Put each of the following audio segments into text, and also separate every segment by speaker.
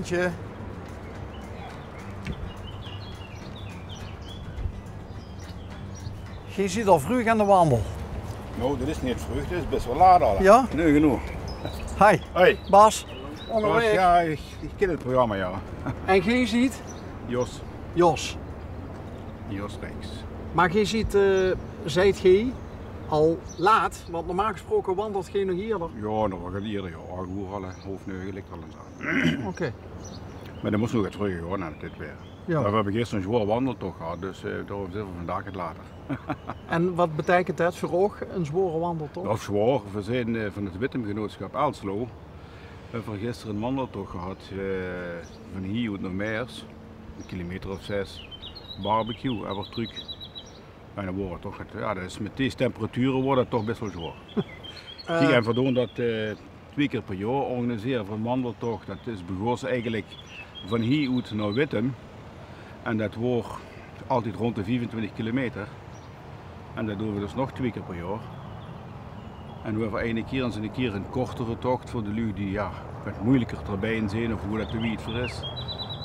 Speaker 1: rondje. Je ziet al vroeg aan de wandel.
Speaker 2: Nou, dat is niet vroeg, dat is best wel laat al.
Speaker 1: Ja?
Speaker 2: Nu genoeg.
Speaker 1: Hi,
Speaker 2: Hoi.
Speaker 1: Bas. Onderweg.
Speaker 2: Ja, ik ken het programma, ja.
Speaker 1: En je ziet
Speaker 2: Jos.
Speaker 1: Jos.
Speaker 2: Jos Rijks.
Speaker 1: Maar je ziet, zijt je al laat, want normaal gesproken wandelt je nog eerder.
Speaker 2: Ja, nog wel eerder, ja. 8 uur al, hoofdneugen ligt al en zo.
Speaker 1: Oké.
Speaker 2: Maar dan moest nog even terug hoor, naar dit weer.
Speaker 1: Ja.
Speaker 2: Maar we hebben gisteren een zware wandeltocht gehad, dus daarom zitten we vandaag het later.
Speaker 1: En wat betekent dat voor oog, een zware wandeltocht?
Speaker 2: Of zwaar, we zijn van het Wittemgenootschap Elslo. We hebben gisteren een wandeltocht gehad van hier naar Meers, een kilometer of 6. Barbecue, even truc. En dan wordt het toch, ja, dat is met deze temperaturen wordt het toch best wel zwaar. Kijk, en verdoen dat 2 keer per jaar organiseren voor een wandeltocht. Dat is begonnen eigenlijk van hier uit naar Wittem. En dat wordt altijd rond de 25 kilometer. En dat doen we dus nog 2 keer per jaar. En we hebben ene keer eens een keer een kortere tocht voor de lui die ja, wat moeilijker erbij zijn of hoe dat de wiet voor is.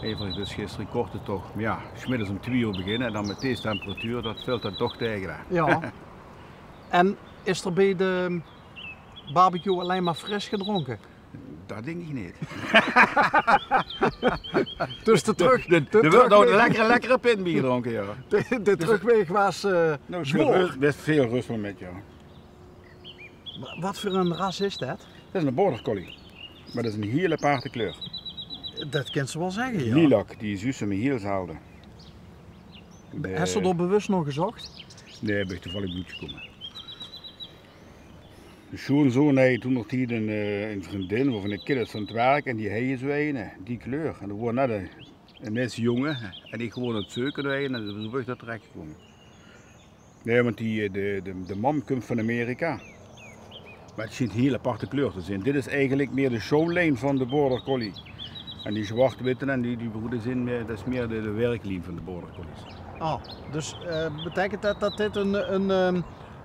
Speaker 2: Even dus gisteren een korte tocht. Maar ja, 's middags om 2 uur beginnen en dan met deze temperatuur, dat valt dan toch tegen.
Speaker 1: Ja. En is er bij de barbecue alleen maar fris gedronken?
Speaker 2: Dat denk ik niet.
Speaker 1: Dus de terug,
Speaker 2: Er wordt nou een lekkere pinbier gedronken, ja.
Speaker 1: de terugweg was
Speaker 2: Nou,
Speaker 1: zwaar.
Speaker 2: best veel rust met ja.
Speaker 1: Wat voor een ras is dat?
Speaker 2: Dat is een border collie. Maar dat is een hele aparte kleur.
Speaker 1: Dat kan ze wel zeggen, ja.
Speaker 2: Lilac, die is juist heel zelden.
Speaker 1: Heb ze er bewust nog gezocht?
Speaker 2: Nee, ben ik toevallig bloed gekomen. De schoonzoon had toen nog een vriendin of een kind van het werk en die heette zo een, die kleur. En er was net een netse jongen en die gewoon het zoeken doorheen en toen ben ik daar terecht gekomen. Nee, want de mam komt van Amerika. Maar het schijnt een heel aparte kleur te zijn. Dit is eigenlijk meer de showlane van de border collie. En die zwart-witte en die broeders in, dat is meer de werklijn van de border collies.
Speaker 1: Oh, dus betekent dat dat dit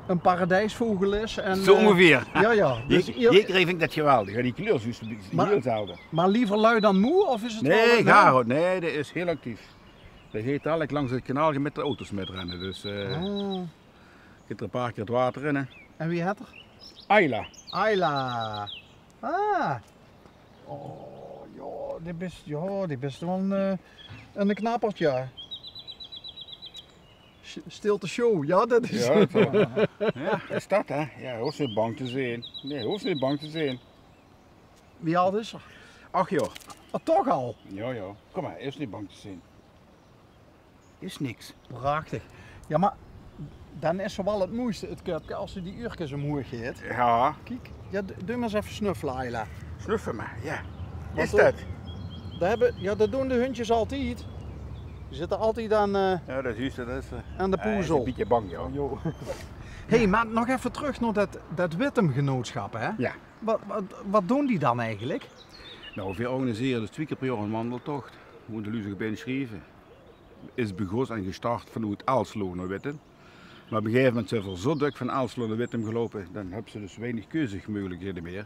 Speaker 1: een paradijsvogel is? En,
Speaker 2: Zo ongeveer.
Speaker 1: Ja, ja. Dus
Speaker 2: Ik vind dat geweldig. Ja, die kleur is juist heel zelden.
Speaker 1: Maar liever lui dan moe? Of is het
Speaker 2: Nee,
Speaker 1: wel
Speaker 2: gaar. Nee, dat is heel actief. Dat heet dadelijk langs het kanaal met de auto's met rennen. Dus
Speaker 1: Oh.
Speaker 2: zit er een paar keer het water in. Hè.
Speaker 1: En wie had er?
Speaker 2: Ayla.
Speaker 1: Ayla. Ah. Oh, ja, die best wel een knappertje. Stilte show, ja, dat is.
Speaker 2: Ja, ja, is dat hè? Ja, hoeft niet bang te zijn. Nee, hoeft niet bang te zijn.
Speaker 1: Wie oud is er?
Speaker 2: 8 jaar.
Speaker 1: Oh, toch al?
Speaker 2: Ja, ja. Kom maar, eerst niet bang te zijn. Is niks.
Speaker 1: Prachtig. Ja, maar dan is er wel het mooiste, het kupje, als ze die uurtjes omhoog gaat.
Speaker 2: Ja,
Speaker 1: Kijk, ja, doe maar eens even snuffelen, Ayla.
Speaker 2: snuffen maar, ja.
Speaker 1: Wat
Speaker 2: Is
Speaker 1: doe-
Speaker 2: dat?
Speaker 1: Dat doen de hondjes altijd. Die zitten altijd aan
Speaker 2: Ja, dat is juist, dat is...
Speaker 1: aan de
Speaker 2: Hij is
Speaker 1: poezel.
Speaker 2: een beetje bang, ja.
Speaker 1: Hé, maar nog even terug naar dat Wittemgenootschap, hè?
Speaker 2: Ja.
Speaker 1: Wat doen die dan eigenlijk?
Speaker 2: Nou, we organiseren dus 2 keer per jaar een wandeltocht. Hoe de Luzige bij schrijven. Is begonnen en gestart vanuit Elslo naar Wittem. Maar op een gegeven moment zijn we zo druk van Elslo naar Wittem gelopen, dan hebben ze dus weinig keuzemogelijkheden meer.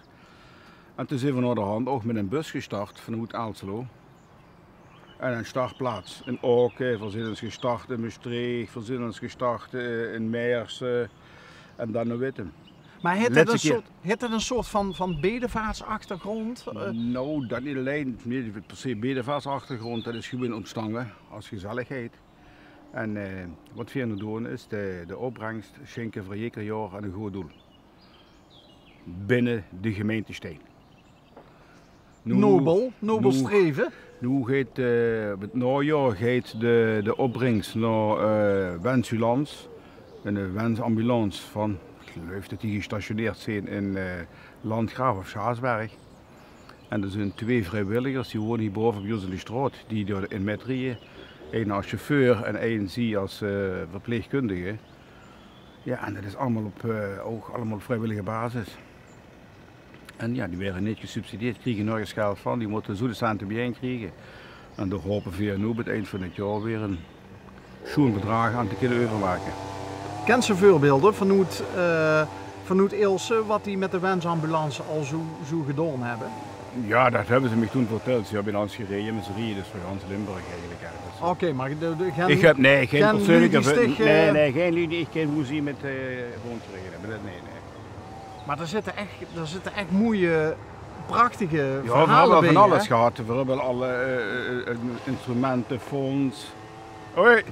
Speaker 2: En toen zijn we naar de hand ook met een bus gestart vanuit Elslo. En een startplaats in Auken, we zijn eens gestart in Maastricht, we zijn eens gestart in Meers en dan naar Wittem.
Speaker 1: Maar heeft
Speaker 2: Laatste
Speaker 1: het een soort van bedevaartsachtergrond?
Speaker 2: Nou, dat niet alleen, niet per se bedevaartsachtergrond, dat is gewoon ontstangen als gezelligheid. En wat we nu doen is de opbrengst schenken voor ieder jaar aan een goed doel. Binnen de gemeente Steen.
Speaker 1: Nobel streven.
Speaker 2: Nu gaat het najaar gaat de opbrengst naar Wensulans, een wensambulance van, ik geloof dat die gestationeerd zijn in Landgraaf of Schaasberg. En er zijn 2 vrijwilligers die wonen hier boven bij ons in de straat, die door in metrieën, één als chauffeur en één zie als verpleegkundige. Ja, en dat is allemaal ook allemaal op vrijwillige basis. En ja, die werden niet gesubsidieerd, kregen nergens geld van, die moeten zo de centen bijeen krijgen. En daar hopen we nu op het eind van het jaar weer een schoon bedrag aan te kunnen overmaken.
Speaker 1: Kent ze voorbeelden vanuit Ilse wat die met de wensambulance al zo gedaan hebben?
Speaker 2: Ja, dat hebben ze me toen verteld. Ze hebben ons gereden met z'n drieën, dus voor Hans Limburg eigenlijk. Ja. Dus,
Speaker 1: Oké, maar geen...
Speaker 2: ik heb geen persoonlijke...
Speaker 1: Ludie
Speaker 2: geen Ludie, ik ken hoe ze met gewoon gereden hebben. Nee.
Speaker 1: Maar er zitten echt mooie, prachtige
Speaker 2: Ja, we
Speaker 1: verhalen
Speaker 2: hebben
Speaker 1: bij,
Speaker 2: van alles
Speaker 1: hè?
Speaker 2: gehad. We hebben alle instrumentenfonds. Hoi!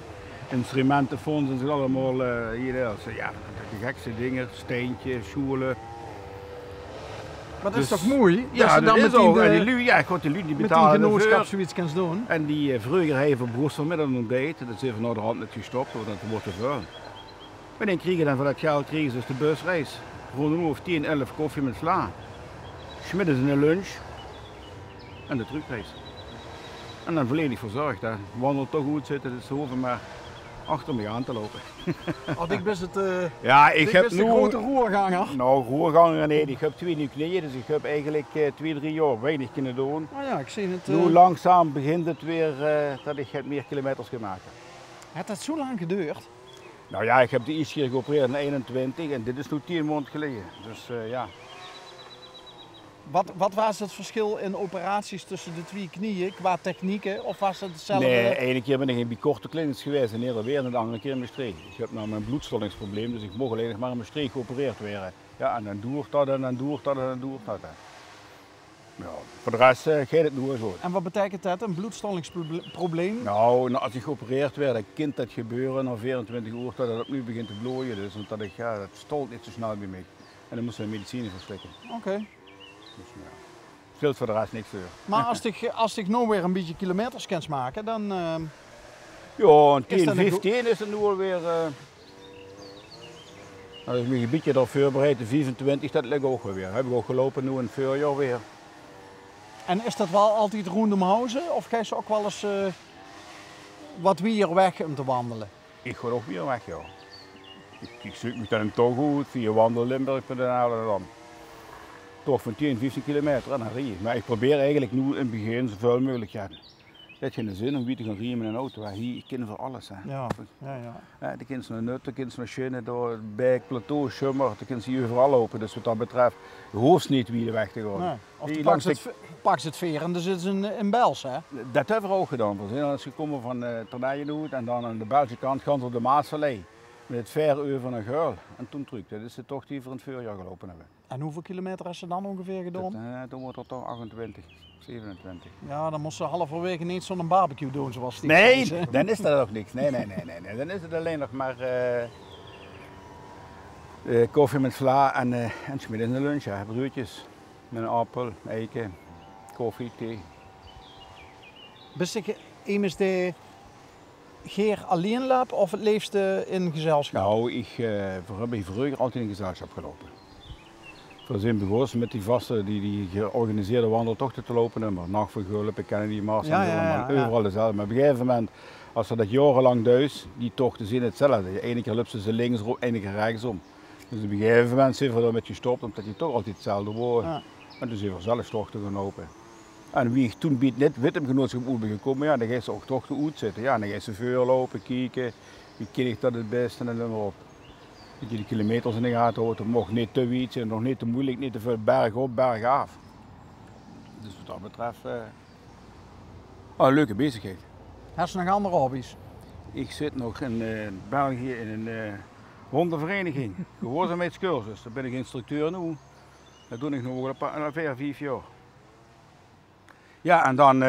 Speaker 2: Instrumentenfonds en zo allemaal hier. Ja, de gekste dingen, steentjes, schoelen.
Speaker 1: Maar dat is
Speaker 2: Dus-
Speaker 1: toch mooi?
Speaker 2: Ja,
Speaker 1: je
Speaker 2: dat
Speaker 1: dan
Speaker 2: is ook.
Speaker 1: met
Speaker 2: En die Lu, ja, ik had de Lu die
Speaker 1: met die
Speaker 2: betalen
Speaker 1: genootschap
Speaker 2: ervoor.
Speaker 1: zoiets kan doen.
Speaker 2: En die vroeger heeft voor vanmiddag nog deed, dat is even naar de hand net gestopt, want dat wordt te veel. Maar dan kregen dan voor dat geld kregen ze dus de busreis. Gewoon een uur of 10, 11 koffie met vla. Smiddags een lunch en de terugreis. En dan volledig verzorgd. Hè. Wandelt toch goed zitten, dus ze hoeven maar achter me aan te lopen.
Speaker 1: Had ik best het
Speaker 2: Ja, ik heb
Speaker 1: de
Speaker 2: nu...
Speaker 1: grote roerganger.
Speaker 2: Nou, roerganger nee, ik heb 2 nieuwe knieën, dus ik heb eigenlijk 2, 3 jaar weinig kunnen doen.
Speaker 1: Oh ja, ik zie het.
Speaker 2: Nu langzaam begint het weer dat ik meer kilometers ga maken.
Speaker 1: Het had zo lang geduurd.
Speaker 2: Nou ja, ik heb de ischier geopereerd in 21 en dit is nu 10 maanden geleden. Dus ja.
Speaker 1: Wat was het verschil in operaties tussen de twee knieën qua technieken? Of was het hetzelfde?
Speaker 2: Nee, ene keer ben ik in korte klinisch geweest in Nederland en de andere keer in Maastricht. Ik heb nou mijn bloedstollingsprobleem, dus ik mocht alleen nog maar in Maastricht geopereerd worden. Ja, en dan duurt dat en dan duurt dat en dan duurt dat. Hè. Ja, voor de rest gaat het nu zo.
Speaker 1: En wat betekent dat, een bloedstollingsprobleem?
Speaker 2: Nou, als ik geopereerd werd, dan kan dat gebeuren na 24 uur dat het opnieuw begint te bloeien. Dus omdat ik, ja, dat stolt niet zo snel bij mij. En dan moesten we medicine verslikken.
Speaker 1: Oké.
Speaker 2: Dus, ja. Scheelt voor de rest niks voor.
Speaker 1: Maar als ik nou weer een beetje kilometers kan maken, dan...
Speaker 2: Ja, een
Speaker 1: Is dat
Speaker 2: 10,
Speaker 1: een
Speaker 2: 15 is het nu alweer. Als ik mijn gebiedje daarvoor bereid, de 25, dat ligt ook wel weer. Heb ik ook gelopen nu in het voorjaar weer.
Speaker 1: En is dat wel altijd rondom of ga je ook wel eens wat weer weg om te wandelen?
Speaker 2: Ik ga ook weer weg, ja. Ik zoek me dan toch goed via wandelen Limburg van Den Haag. Toch van 10, 15 kilometer en dan rie ik. Maar ik probeer eigenlijk nu in het begin zoveel mogelijk. Ja, het heeft geen zin om weer te gaan rijden met een auto. Hier, ik ken voor alles. Hè.
Speaker 1: Ja.
Speaker 2: Ja, de kinderen zijn nut, de kinderen zijn machine, door het Bijk, Plateau, Schummer, de kinderen hier overal lopen. Dus wat dat betreft, je hoeft niet wie de weg te gaan.
Speaker 1: Nee. Of
Speaker 2: Hier
Speaker 1: je
Speaker 2: langs
Speaker 1: pakt het veer en dan zit ze in Bels, hè?
Speaker 2: Dat hebben we ook gedaan. We zijn al eens gekomen van Terneijenhoed en dan aan de Belgische kant gaan we op de Maasvallei. Met het ver over naar Geul. En toen terug. Dat is de tocht die we in het voorjaar gelopen hebben.
Speaker 1: En hoeveel kilometer has ze dan ongeveer gedaan?
Speaker 2: Toen wordt het toch 28, 27.
Speaker 1: Ja, dan moest ze halverwege niet zo'n barbecue doen zoals die.
Speaker 2: Nee, dan is dat ook niks. Nee. Dan is het alleen nog maar koffie met vla en smiddags in de lunch. Ja. Broodjes met een appel, eiken, koffie, thee.
Speaker 1: Bist ik immers de Geer alleen loopt of het liefste in gezelschap?
Speaker 2: Nou, ik heb vroeger altijd in gezelschap gelopen. We zijn begonnen met die vaste, die georganiseerde wandeltochten te lopen. Maar Nacht van Gulpen, Kennedy Mars, overal dezelfde. Maar op een gegeven moment, als we dat jarenlang thuis, die tochten zien hetzelfde. De ene keer lopen ze linksom, de ene keer rechtsom. Dus op een gegeven moment zijn we daarmee gestopt, omdat die toch altijd hetzelfde worden.
Speaker 1: Ja.
Speaker 2: En toen zijn we zelf tochten gaan lopen. En wie toen bij het Wittemgenootschap ben gekomen, ja, dan ga je ook tochten uitzetten. Ja, dan ga je ze voor lopen, kijken, wie ken ik dat het beste en dan maar op. Dat je de kilometers in de gaten houdt, het mocht niet te wiet zijn, nog niet te moeilijk, niet te veel berg op, berg af. Dus wat dat betreft, een leuke bezigheid.
Speaker 1: Heb je nog andere hobby's?
Speaker 2: Ik zit nog in België in een hondenvereniging, gehoorzaamheidscursus. Daar ben ik instructeur nu. Dat doe ik nog ongeveer 5 jaar. Ja, en dan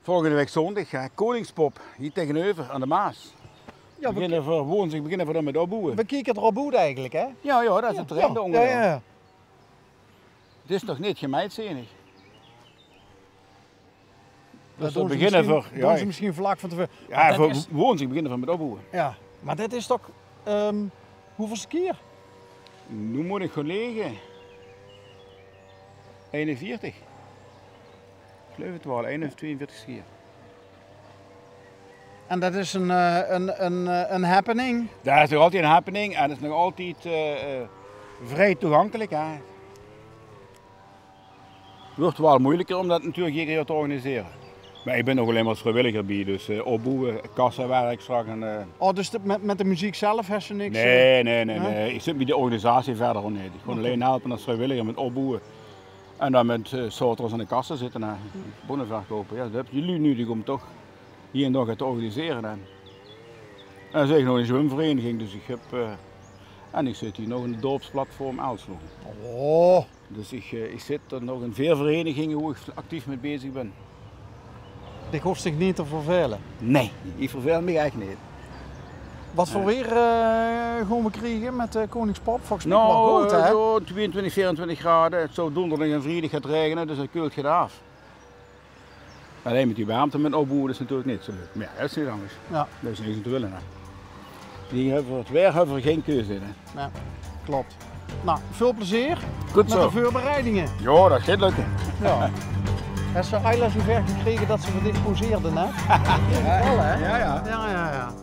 Speaker 2: volgende week zondag, Koningspop, hier tegenover aan de Maas.
Speaker 1: Ja,
Speaker 2: Beginnen we dan met opbouwen.
Speaker 1: we kijken erop hoe eigenlijk, hè?
Speaker 2: Ja, dat is het terrein
Speaker 1: ja,
Speaker 2: ongeveer.
Speaker 1: ja.
Speaker 2: Het is nog niet gemijtzenig. Dus
Speaker 1: Dat
Speaker 2: we beginnen voor...
Speaker 1: doen ze misschien vlak van tevoren.
Speaker 2: Ja,
Speaker 1: Maar
Speaker 2: voor
Speaker 1: dat is-
Speaker 2: woensdag beginnen we met opbouwen.
Speaker 1: Ja, maar dit is toch... hoeveel keer?
Speaker 2: Nu moet ik gaan liggen. 41. Ik geloof het wel, 41 keer.
Speaker 1: En dat is een happening.
Speaker 2: Daar is nog altijd een happening en dat is nog altijd vrij toegankelijk. Hè. Het wordt wel moeilijker om dat natuurlijk hier keer te organiseren. Maar ik ben nog alleen maar als vrijwilliger bij, dus opbouwen, kassawerk straks.
Speaker 1: Oh, dus met de muziek zelf heb je niks?
Speaker 2: Nee. Ik zit met de organisatie verder nog niet. Ik ga alleen helpen als vrijwilliger met opbouwen. En dan met sorters aan de kassen zitten en bonnen verkopen. Ja, dat heb je nu nodig om toch hier en daar te organiseren. En dan zeg ik nog een zwemvereniging, dus ik heb... en ik zit hier nog in het dorpsplatform Elslo.
Speaker 1: Oh.
Speaker 2: Dus ik zit er nog in veel verenigingen waar ik actief mee bezig ben.
Speaker 1: Die hoeft zich niet te vervelen.
Speaker 2: Nee, ik verveel me echt niet.
Speaker 1: Wat voor weer gaan we krijgen met Koningspop? Volgens mij wel goed, hè?
Speaker 2: Zo 22, 24 graden. Het zou donderdag en vrijdag gaat regenen, dus dat keult je af. Alleen met die warmte met opboeren is natuurlijk niet zo leuk. Maar ja, dat is niet anders.
Speaker 1: Ja.
Speaker 2: Dat is niks om te willen. Hè. Die hebben het weer hebben we geen keuze in. Hè.
Speaker 1: Ja, klopt. Nou, veel plezier
Speaker 2: Goed
Speaker 1: met
Speaker 2: zo.
Speaker 1: de voorbereidingen.
Speaker 2: Ja, dat gaat lukken.
Speaker 1: Ja. Hebben ze Ayla zover gekregen dat ze voor dit poseerden, hè?
Speaker 2: Ja,
Speaker 1: Wel, hè?
Speaker 2: ja.
Speaker 1: Ja, ja, ja.